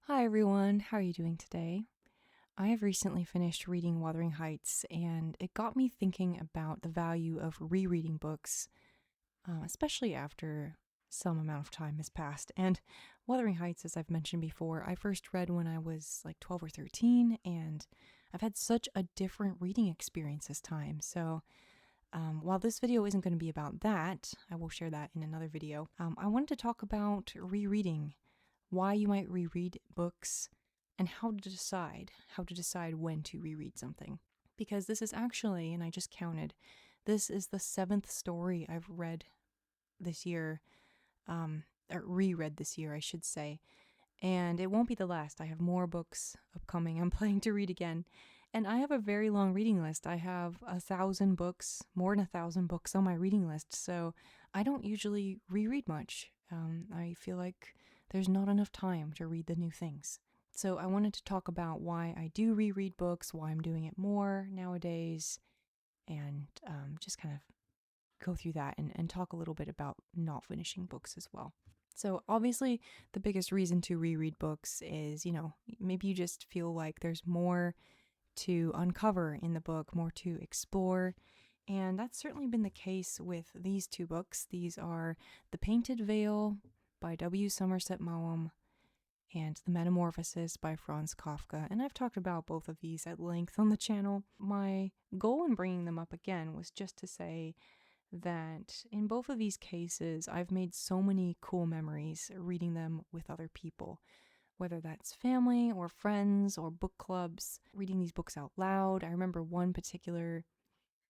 Hi everyone, how are you doing today? I have recently finished reading Wuthering Heights, and it got me thinking about the value of rereading books, especially after some amount of time has passed. And Wuthering Heights, as I've mentioned before, I first read when I was like 12 or 13, and I've had such a different reading experience this time. So while this video isn't going to be about that, I will share that in another video. I wanted to talk about rereading, why you might reread books, and how to decide when to reread something. Because this is actually, and I just counted, this is the 7th story I've read this year, or reread this year, I should say. And it won't be the last. I have more books upcoming I'm planning to read again. And I have a very long reading list. I have 1,000 books, more than 1,000 books on my reading list. So I don't usually reread much. I feel like there's not enough time to read the new things. So I wanted to talk about why I do reread books, why I'm doing it more nowadays, and just kind of go through that and talk a little bit about not finishing books as well. So obviously the biggest reason to reread books is, maybe you just feel like there's more to uncover in the book, more to explore. And that's certainly been the case with these two books. These are The Painted Veil by W. Somerset Maugham and The Metamorphosis by Franz Kafka. And I've talked about both of these at length on the channel. My goal in bringing them up again was just to say that in both of these cases, I've made so many cool memories reading them with other people, whether that's family or friends or book clubs, reading these books out loud. I remember one particular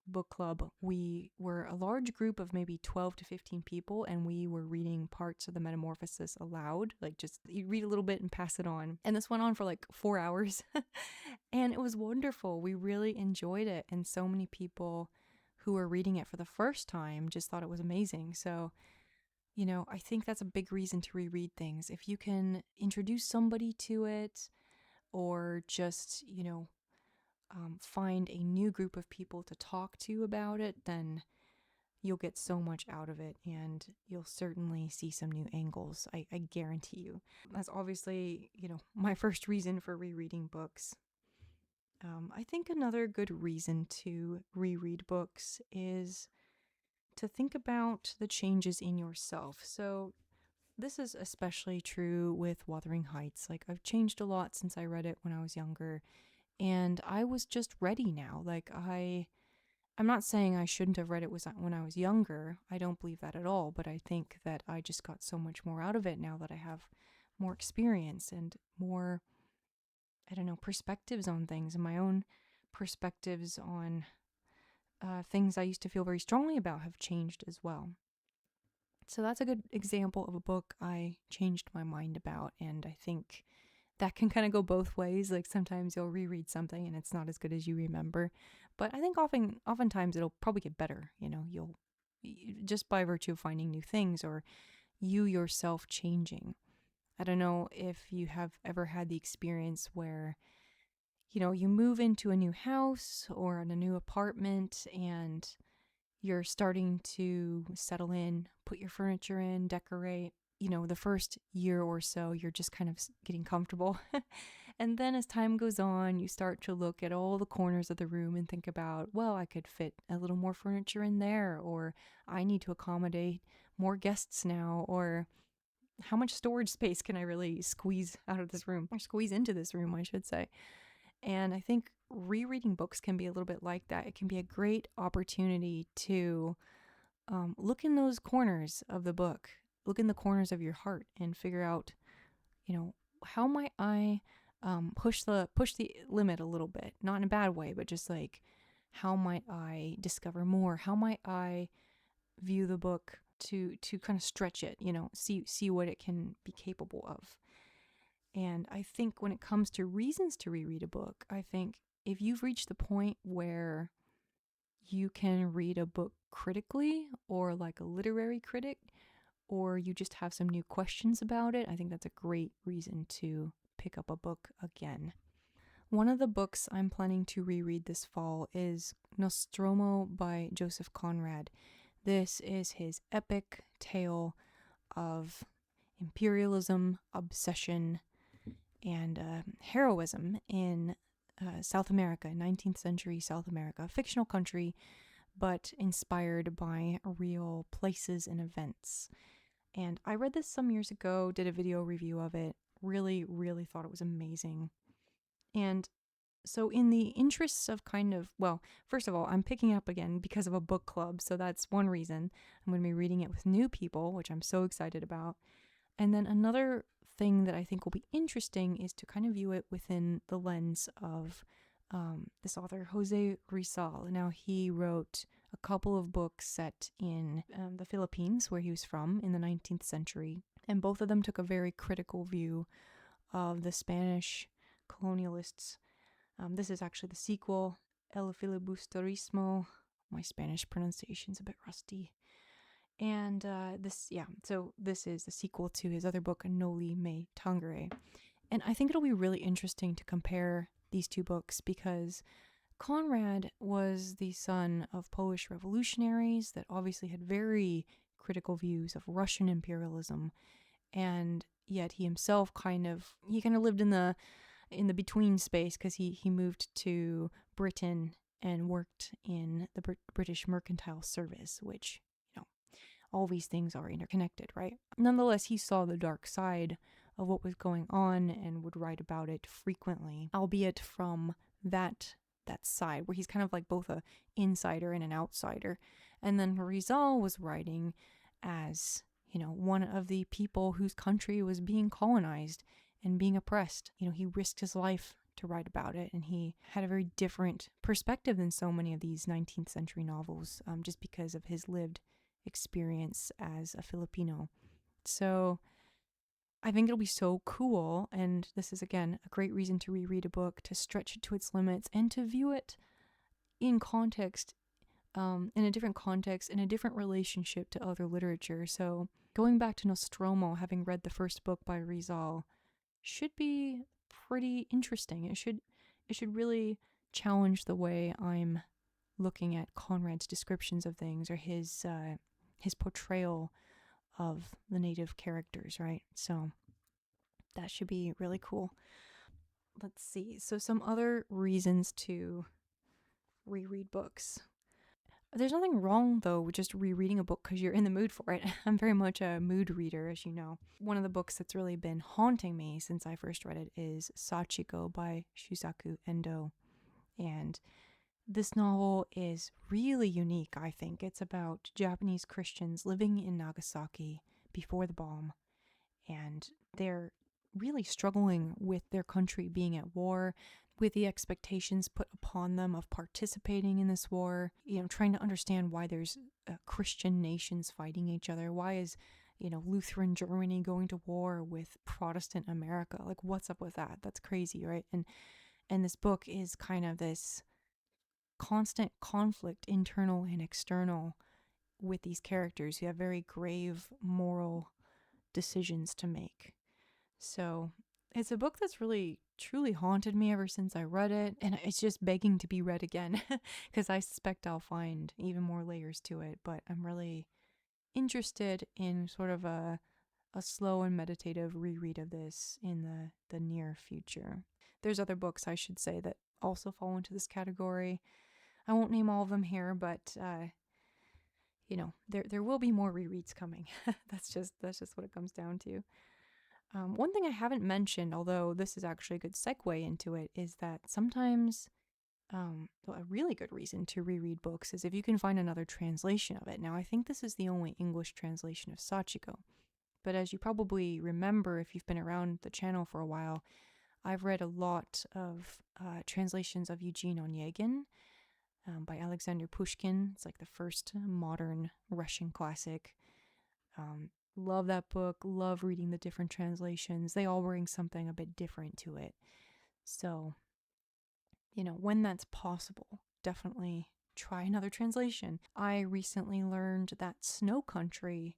book club, we were a large group of maybe 12 to 15 people, and we were reading parts of The Metamorphosis aloud, like just you read a little bit and pass it on. And this went on for like 4 hours and it was wonderful. We really enjoyed it, and so many people who were reading it for the first time just thought it was amazing. So I think that's a big reason to reread things. If you can introduce somebody to it, or just find a new group of people to talk to about it, then you'll get so much out of it, and you'll certainly see some new angles. I guarantee you. That's obviously, my first reason for rereading books. I think another good reason to reread books is to think about the changes in yourself. So this is especially true with Wuthering Heights. Like, I've changed a lot since I read it when I was younger, and I was just ready now. Like, I'm not saying I shouldn't have read it when I was younger. I don't believe that at all, but I think that I just got so much more out of it now that I have more experience and more, I don't know, perspectives on things, and my own perspectives on things I used to feel very strongly about have changed as well. So that's a good example of a book I changed my mind about, and I think that can kind of go both ways. Like, sometimes you'll reread something and it's not as good as you remember, but I think oftentimes it'll probably get better. You'll just by virtue of finding new things, or you yourself changing. I don't know if you have ever had the experience where you move into a new house or in a new apartment, and you're starting to settle in, put your furniture in, decorate. The first year or so, you're just kind of getting comfortable. And then as time goes on, you start to look at all the corners of the room and think about, well, I could fit a little more furniture in there, or I need to accommodate more guests now, or how much storage space can I really squeeze out of this room, or squeeze into this room, I should say. And I think rereading books can be a little bit like that. It can be a great opportunity to look in those corners of the book, look in the corners of your heart, and figure out, how might I push the limit a little bit, not in a bad way, but just like, how might I discover more? How might I view the book to kind of stretch it, see what it can be capable of. And I think when it comes to reasons to reread a book, I think if you've reached the point where you can read a book critically, or like a literary critic, or you just have some new questions about it, I think that's a great reason to pick up a book again. One of the books I'm planning to reread this fall is Nostromo by Joseph Conrad. This is his epic tale of imperialism, obsession, and heroism in South America, 19th century South America, a fictional country, but inspired by real places and events. And I read this some years ago, did a video review of it, really, really thought it was amazing. And so in the interests of well, first of all, I'm picking up again because of a book club, so that's one reason. I'm going to be reading it with new people, which I'm so excited about. And then another thing that I think will be interesting is to kind of view it within the lens of this author, Jose Rizal. Now, he wrote a couple of books set in the Philippines, where he was from, in the 19th century. And both of them took a very critical view of the Spanish colonialists. This is actually the sequel, El Filibusterismo. My Spanish pronunciation's a bit rusty. And so this is the sequel to his other book, Noli Me Tangere. And I think it'll be really interesting to compare these two books because Conrad was the son of Polish revolutionaries that obviously had very critical views of Russian imperialism, and yet he himself kind of lived in the between space because he moved to Britain and worked in the British Mercantile Service, which, all these things are interconnected, right? Nonetheless, he saw the dark side of what was going on and would write about it frequently, albeit from that side where he's kind of like both a insider and an outsider. And then Rizal was writing as, one of the people whose country was being colonized and being oppressed. He risked his life to write about it, and he had a very different perspective than so many of these 19th century novels, just because of his lived experience as a Filipino. So I think it'll be so cool, and this is, again, a great reason to reread a book, to stretch it to its limits, and to view it in context, in a different context, in a different relationship to other literature. So going back to Nostromo, having read the first book by Rizal, should be pretty interesting. It should really challenge the way I'm looking at Conrad's descriptions of things, or his portrayal of the native characters, right? So that should be really cool. Let's see. So some other reasons to reread books. There's nothing wrong, though, with just rereading a book because you're in the mood for it. I'm very much a mood reader, as you know. One of the books that's really been haunting me since I first read it is Sachiko by Shusaku Endo. And this novel is really unique, I think. It's about Japanese Christians living in Nagasaki before the bomb, and they're really struggling with their country being at war, with the expectations put upon them of participating in this war, trying to understand why there's Christian nations fighting each other. Why is, Lutheran Germany going to war with Protestant America? Like, what's up with that? That's crazy, right? And this book is kind of this constant conflict, internal and external, with these characters who have very grave moral decisions to make. So it's a book that's really truly haunted me ever since I read it, and it's just begging to be read again because I suspect I'll find even more layers to it. But I'm really interested in sort of a slow and meditative reread of this in the near future. There's other books, I should say, that also fall into this category. I won't name all of them here, but there will be more rereads coming. That's just what it comes down to. One thing I haven't mentioned, although this is actually a good segue into it, is that sometimes a really good reason to reread books is if you can find another translation of it. Now, I think this is the only English translation of Sachiko, but as you probably remember if you've been around the channel for a while, I've read a lot of translations of Eugene Onegin by Alexander Pushkin. It's like the first modern Russian classic. Love that book, love reading the different translations. They all bring something a bit different to it. So, when that's possible, definitely try another translation. I recently learned that Snow Country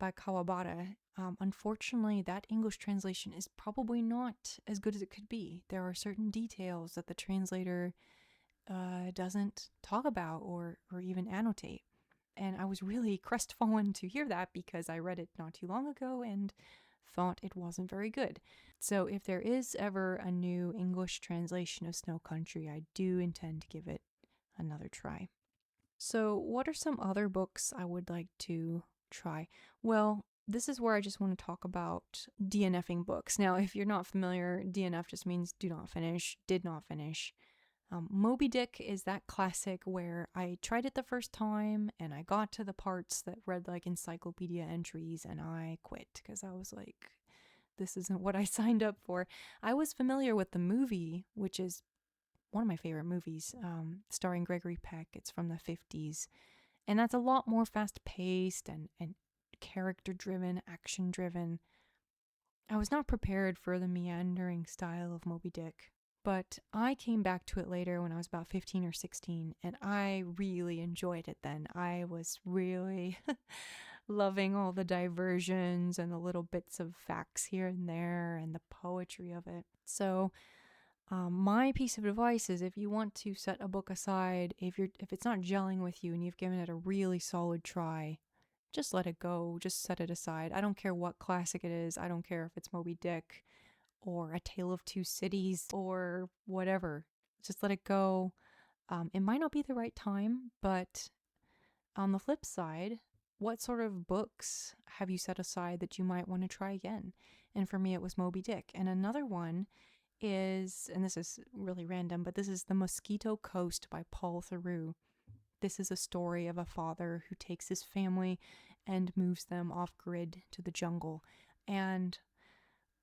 by Kawabata, unfortunately, that English translation is probably not as good as it could be. There are certain details that the translator doesn't talk about or even annotate. And I was really crestfallen to hear that because I read it not too long ago and thought it wasn't very good. So if there is ever a new English translation of Snow Country, I do intend to give it another try. So what are some other books I would like to try? Well, this is where I just want to talk about DNFing books. Now, if you're not familiar, DNF just means do not finish, did not finish. Moby-Dick is that classic where I tried it the first time and I got to the parts that read like encyclopedia entries and I quit because I was like, this isn't what I signed up for. I was familiar with the movie, which is one of my favorite movies, starring Gregory Peck. It's from the 50s. And that's a lot more fast paced and character driven, action driven. I was not prepared for the meandering style of Moby Dick. But I came back to it later when I was about 15 or 16, and I really enjoyed it then. I was really loving all the diversions and the little bits of facts here and there and the poetry of it. So, my piece of advice is if you want to set a book aside, if it's not gelling with you and you've given it a really solid try, just let it go. Just set it aside. I don't care what classic it is. I don't care if it's Moby Dick or A Tale of Two Cities or whatever. Just let it go. It might not be the right time, but on the flip side, what sort of books have you set aside that you might want to try again? And for me, it was Moby Dick. And another one is, and this is really random, but this is The Mosquito Coast by Paul Theroux. This is a story of a father who takes his family and moves them off grid to the jungle. And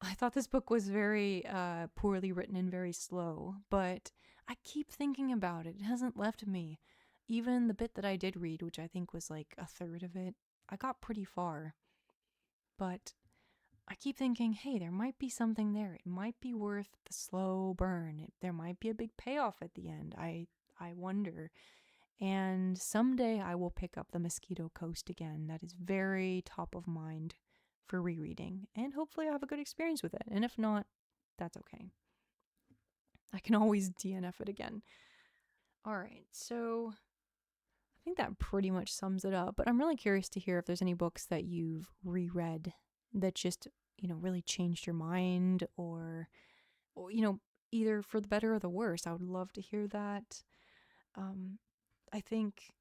I thought this book was very poorly written and very slow, but I keep thinking about it. It hasn't left me. Even the bit that I did read, which I think was like a third of it, I got pretty far. But I keep thinking, hey, there might be something there. It might be worth the slow burn. There might be a big payoff at the end. I wonder. And someday I will pick up The Mosquito Coast again. That is very top of mind for rereading, and hopefully I have a good experience with it. And if not, that's okay. I can always DNF it again. All right, so I think that pretty much sums it up, but I'm really curious to hear if there's any books that you've reread that just, really changed your mind or either for the better or the worse. I would love to hear that. I think,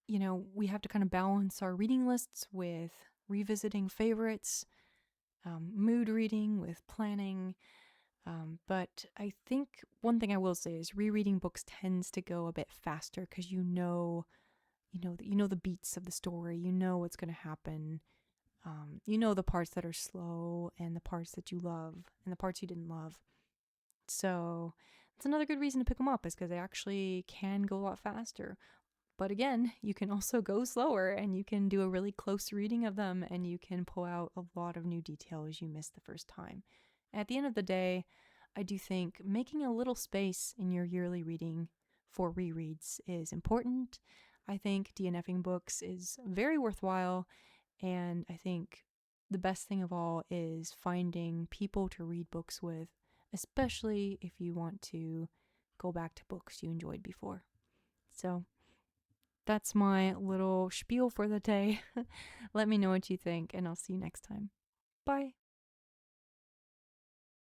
we have to kind of balance our reading lists with revisiting favorites, mood reading with planning. But I think one thing I will say is rereading books tends to go a bit faster because you know the beats of the story, you know what's going to happen. You know the parts that are slow and the parts that you love and the parts you didn't love. So that's another good reason to pick them up, is because they actually can go a lot faster. But again, you can also go slower and you can do a really close reading of them and you can pull out a lot of new details you missed the first time. At the end of the day, I do think making a little space in your yearly reading for rereads is important. I think DNFing books is very worthwhile, and I think the best thing of all is finding people to read books with, especially if you want to go back to books you enjoyed before. So that's my little spiel for the day. Let me know what you think, and I'll see you next time. Bye.